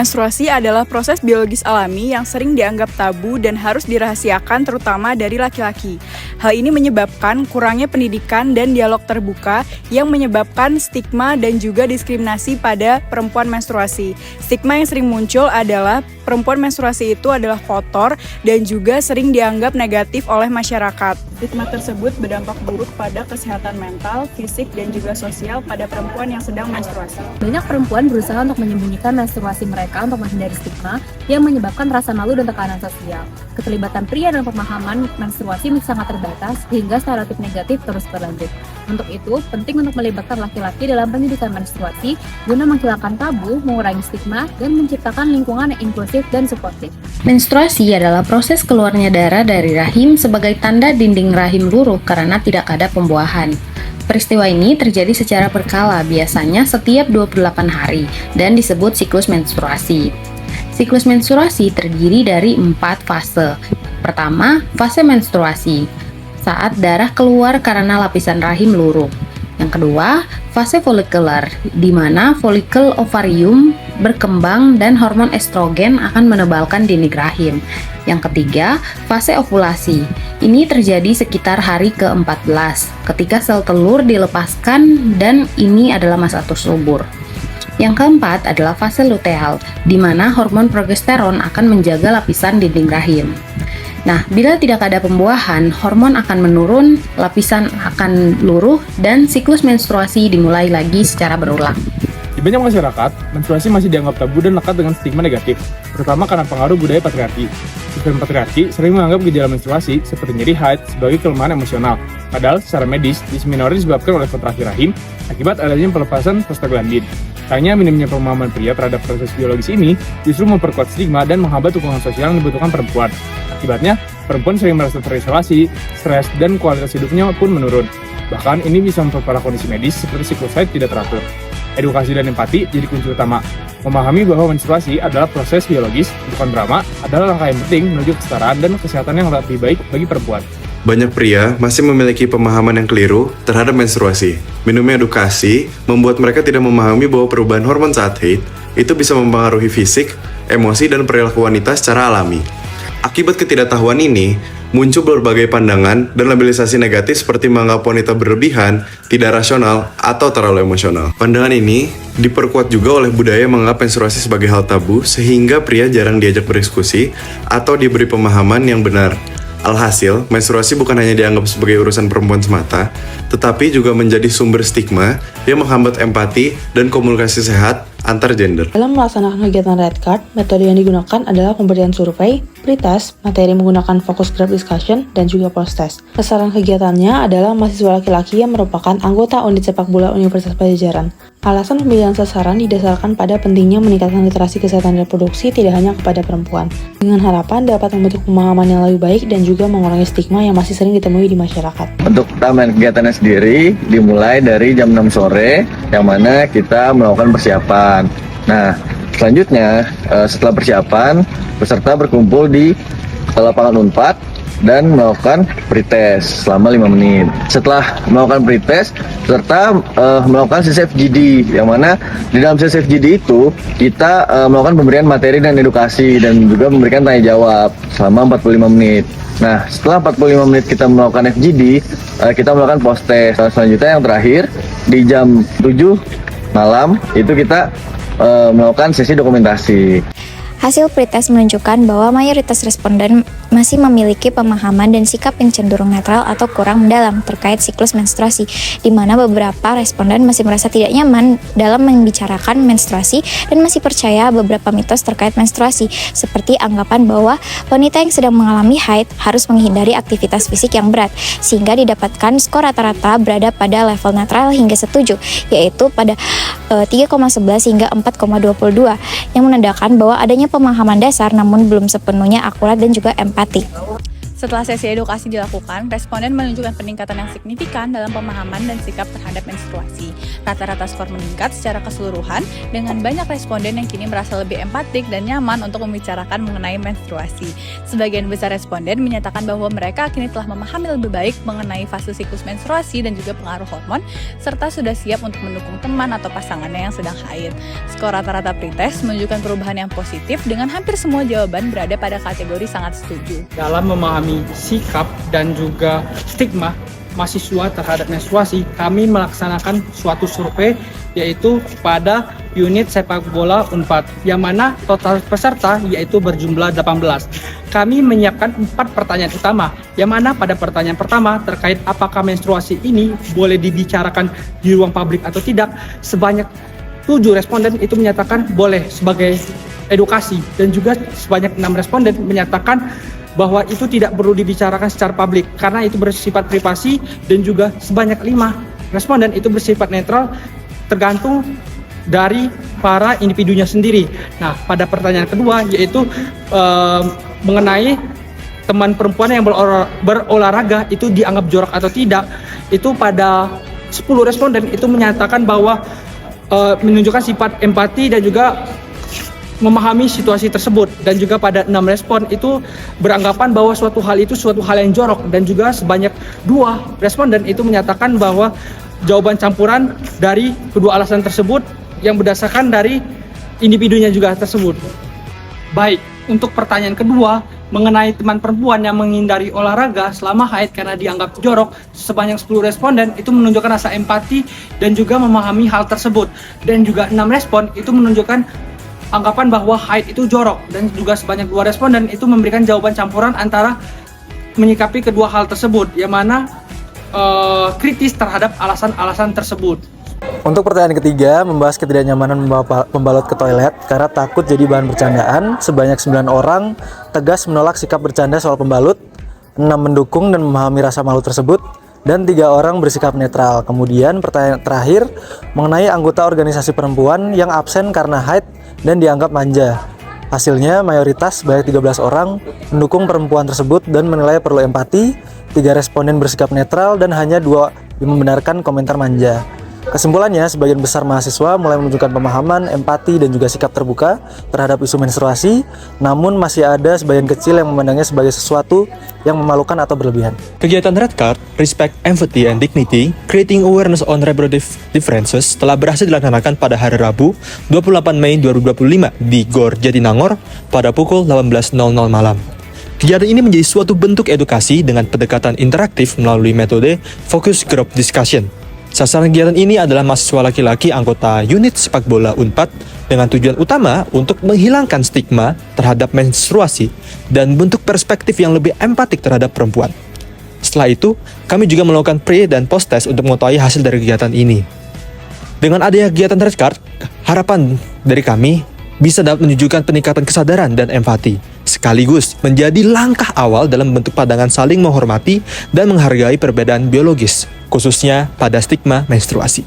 Menstruasi adalah proses biologis alami yang sering dianggap tabu dan harus dirahasiakan terutama dari laki-laki. Hal ini menyebabkan kurangnya pendidikan dan dialog terbuka yang menyebabkan stigma dan juga diskriminasi pada perempuan menstruasi. Stigma yang sering muncul adalah perempuan menstruasi itu adalah kotor dan juga sering dianggap negatif oleh masyarakat. Stigma tersebut berdampak buruk pada kesehatan mental, fisik, dan juga sosial pada perempuan yang sedang menstruasi. Banyak perempuan berusaha untuk menyembunyikan menstruasi mereka untuk menghindari stigma yang menyebabkan rasa malu dan tekanan sosial. Keterlibatan pria dalam pemahaman menstruasi sangat terbatas sehingga stereotip negatif terus berlanjut. Untuk itu, penting untuk melibatkan laki-laki dalam pendidikan menstruasi guna menghilangkan tabu, mengurangi stigma, dan menciptakan lingkungan yang inklusif dan suportif. Menstruasi adalah proses keluarnya darah dari rahim sebagai tanda dinding rahim luruh karena tidak ada pembuahan. Peristiwa ini terjadi secara berkala, biasanya setiap 28 hari, dan disebut siklus menstruasi. Siklus menstruasi terdiri dari 4 fase. Pertama, fase menstruasi, saat darah keluar karena lapisan rahim luruh. Yang kedua, fase folikuler, di mana folikel ovarium berkembang dan hormon estrogen akan menebalkan dinding rahim. Yang ketiga, fase ovulasi. Ini terjadi sekitar hari ke-14, ketika sel telur dilepaskan dan ini adalah masa subur. Yang keempat adalah fase luteal, di mana hormon progesteron akan menjaga lapisan dinding rahim. Nah, bila tidak ada pembuahan, hormon akan menurun, lapisan akan luruh, dan siklus menstruasi dimulai lagi secara berulang. Di banyak masyarakat, menstruasi masih dianggap tabu dan lekat dengan stigma negatif, terutama karena pengaruh budaya patriarki. Sistem patriarki sering menganggap gejala menstruasi seperti nyeri haid sebagai kelemahan emosional, padahal secara medis diseminornya disebabkan oleh kontraksi rahim akibat adanya pelepasan prostaglandin. Hanya minimnya pemahaman pria terhadap proses biologis ini justru memperkuat stigma dan menghambat dukungan sosial yang dibutuhkan perempuan. Akibatnya, perempuan sering merasa terisolasi, stres, dan kualitas hidupnya pun menurun. Bahkan ini bisa memperparah kondisi medis seperti siklus haid tidak teratur. Edukasi dan empati jadi kunci utama. Memahami bahwa menstruasi adalah proses biologis, bukan drama, adalah langkah yang penting menuju kesetaraan dan kesehatan yang lebih baik bagi perempuan. Banyak pria masih memiliki pemahaman yang keliru terhadap menstruasi. Minimnya edukasi membuat mereka tidak memahami bahwa perubahan hormon saat haid itu bisa mempengaruhi fisik, emosi, dan perilaku wanita secara alami. Akibat ketidaktahuan ini, muncul berbagai pandangan dan labelisasi negatif seperti menganggap wanita berlebihan, tidak rasional, atau terlalu emosional. Pandangan ini diperkuat juga oleh budaya menganggap menstruasi sebagai hal tabu sehingga pria jarang diajak berdiskusi atau diberi pemahaman yang benar. Alhasil, menstruasi bukan hanya dianggap sebagai urusan perempuan semata, tetapi juga menjadi sumber stigma yang menghambat empati dan komunikasi sehat antar gender. Dalam melaksanakan kegiatan Red Card, metode yang digunakan adalah pemberian survei, pretest, materi menggunakan focus group discussion, dan juga post-test. Sasaran kegiatannya adalah mahasiswa laki-laki yang merupakan anggota unit sepak bola Universitas Pajajaran. Alasan pemilihan sasaran didasarkan pada pentingnya meningkatkan literasi kesehatan reproduksi tidak hanya kepada perempuan, dengan harapan dapat membentuk pemahaman yang lebih baik dan juga mengurangi stigma yang masih sering ditemui di masyarakat. Untuk taman kegiatannya sendiri dimulai dari jam 6 sore, yang mana kita melakukan persiapan. Nah, selanjutnya setelah persiapan, peserta berkumpul di lapangan Unpad dan melakukan pretest selama 5 menit. Setelah melakukan pretest, peserta melakukan sesi FGD, yang mana di dalam sesi FGD itu kita melakukan pemberian materi dan edukasi dan juga memberikan tanya jawab selama 45 menit. Nah, setelah 45 menit kita melakukan FGD, kita melakukan post test. Selanjutnya yang terakhir di jam 7 malam itu kita melakukan sesi dokumentasi. Hasil pretest menunjukkan bahwa mayoritas responden masih memiliki pemahaman dan sikap yang cenderung netral atau kurang mendalam terkait siklus menstruasi, di mana beberapa responden masih merasa tidak nyaman dalam membicarakan menstruasi dan masih percaya beberapa mitos terkait menstruasi, seperti anggapan bahwa wanita yang sedang mengalami haid harus menghindari aktivitas fisik yang berat, sehingga didapatkan skor rata-rata berada pada level netral hingga setuju, yaitu pada 3,11 hingga 4,22, yang menandakan bahwa adanya pemahaman dasar namun belum sepenuhnya akurat dan juga empati. Setelah sesi edukasi dilakukan, responden menunjukkan peningkatan yang signifikan dalam pemahaman dan sikap terhadap menstruasi. Rata-rata skor meningkat secara keseluruhan dengan banyak responden yang kini merasa lebih empatik dan nyaman untuk membicarakan mengenai menstruasi. Sebagian besar responden menyatakan bahwa mereka kini telah memahami lebih baik mengenai fase siklus menstruasi dan juga pengaruh hormon, serta sudah siap untuk mendukung teman atau pasangannya yang sedang haid. Skor rata-rata pretest menunjukkan perubahan yang positif dengan hampir semua jawaban berada pada kategori sangat setuju. Dalam memahami sikap dan juga stigma mahasiswa terhadap menstruasi, kami melaksanakan suatu survei yaitu pada unit sepak bola Unpad, yang mana total peserta yaitu berjumlah 18. Kami menyiapkan 4 pertanyaan utama, yang mana pada pertanyaan pertama terkait apakah menstruasi ini boleh dibicarakan di ruang publik atau tidak, sebanyak 7 responden itu menyatakan boleh sebagai edukasi, dan juga sebanyak 6 responden menyatakan bahwa itu tidak perlu dibicarakan secara publik karena itu bersifat privasi, dan juga sebanyak 5 responden itu bersifat netral tergantung dari para individunya sendiri. Nah, pada pertanyaan kedua yaitu mengenai teman perempuan yang berolahraga itu dianggap jorok atau tidak, itu pada 10 responden itu menyatakan bahwa menunjukkan sifat empati dan juga memahami situasi tersebut, dan juga pada 6 respon itu beranggapan bahwa suatu hal itu suatu hal yang jorok, dan juga sebanyak 2 responden itu menyatakan bahwa jawaban campuran dari kedua alasan tersebut yang berdasarkan dari individunya juga tersebut. Baik, untuk pertanyaan kedua mengenai teman perempuan yang menghindari olahraga selama haid karena dianggap jorok, sebanyak 10 responden itu menunjukkan rasa empati dan juga memahami hal tersebut, dan juga 6 respon itu menunjukkan anggapan bahwa haid itu jorok, dan juga sebanyak 2 responden itu memberikan jawaban campuran antara menyikapi kedua hal tersebut, yang mana kritis terhadap alasan-alasan tersebut. Untuk pertanyaan ketiga, membahas ketidaknyamanan membawa pembalut ke toilet karena takut jadi bahan bercandaan, sebanyak 9 orang tegas menolak sikap bercanda soal pembalut, 6 mendukung dan memahami rasa malu tersebut, dan 3 orang bersikap netral. Kemudian pertanyaan terakhir mengenai anggota organisasi perempuan yang absen karena haid dan dianggap manja. Hasilnya mayoritas baik 13 orang mendukung perempuan tersebut dan menilai perlu empati, 3 responden bersikap netral, dan hanya 2 yang membenarkan komentar manja. Kesimpulannya, sebagian besar mahasiswa mulai menunjukkan pemahaman, empati, dan juga sikap terbuka terhadap isu menstruasi, namun masih ada sebagian kecil yang memandangnya sebagai sesuatu yang memalukan atau berlebihan. Kegiatan Red Card, Respect, Empathy, and Dignity, Creating Awareness on Reproductive Differences telah berhasil dilaksanakan pada hari Rabu, 28 Mei 2025 di GOR Jatinangor pada pukul 18.00 malam. Kegiatan ini menjadi suatu bentuk edukasi dengan pendekatan interaktif melalui metode Focus Group Discussion. Sasaran kegiatan ini adalah mahasiswa laki-laki anggota unit sepak bola Unpad dengan tujuan utama untuk menghilangkan stigma terhadap menstruasi dan bentuk perspektif yang lebih empatik terhadap perempuan. Setelah itu, kami juga melakukan pre- dan post-test untuk mengetahui hasil dari kegiatan ini. Dengan adanya kegiatan Red Card, harapan dari kami bisa dapat menunjukkan peningkatan kesadaran dan empati, sekaligus menjadi langkah awal dalam bentuk pandangan saling menghormati dan menghargai perbedaan biologis, khususnya pada stigma menstruasi.